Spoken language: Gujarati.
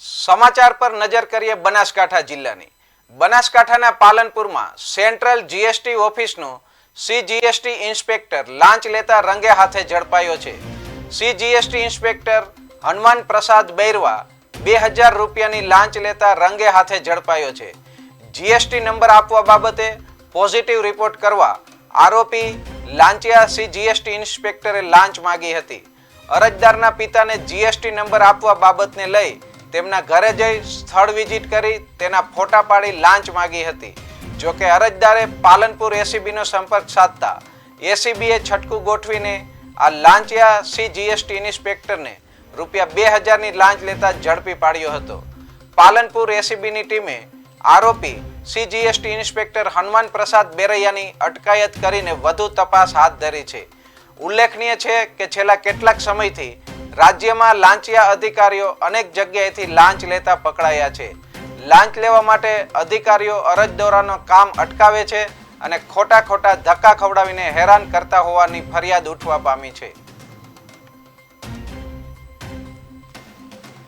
સમાચાર પર નજર કરીએ બનાસકાંઠા જિલ્લાની. બનાસકાંઠાના પાલનપુરમાં સેન્ટ્રલ જીએસટી ઓફિસનો સીજીએસટી ઇન્સ્પેક્ટર લાંચ લેતા રંગે હાથે ઝડપાયો છે. સીજીએસટી ઇન્સ્પેક્ટર હનુમાન પ્રસાદ બૈરવા 2000 રૂપિયાની લાંચ લેતા રંગે હાથે ઝડપાયો છે. જીએસટી નંબર આપવા બાબતે પોઝિટિવ રિપોર્ટ કરવા આરોપી લાંચિયા સીજીએસટી ઇન્સ્પેક્ટરે લાંચ માંગી હતી. અરજદારના પિતાને જીએસટી નંબર આપવા બાબતને લઈ તેમના ઘરે જઈ સ્થળ વિઝિટ કરી તેના ફોટા પાડી લાંચ માંગી હતી. જોકે અરજદારે પાલનપુર એસીબીનો સંપર્ક સાધતા એસીબીએ છટકું ગોઠવીને આ લાંચિયા સીજીએસટી ઇન્સ્પેક્ટરને ₹2000ની લાંચ લેતા ઝડપી પાડ્યો હતો. પાલનપુર એસીબીની ટીમે આરોપી સીજીએસટી ઇન્સ્પેક્ટર હનુમાન પ્રસાદ બૈરયાની અટકાયત કરીને વધુ તપાસ હાથ ધરી છે. ઉલ્લેખનીય છે કે છેલ્લા કેટલાક સમયથી રાજ્યમાં લાંચિયા અધિકારીઓ અનેક જગ્યાએથી લાંચ લેતા પકડાયા છે. લાંચ લેવા માટે અધિકારીઓ અરજદારોનું કામ અટકાવે છે અને ખોટા ધક્કા ખવડાવીને હેરાન કરતા હોવાની ફરિયાદ ઉઠવા પામી છે.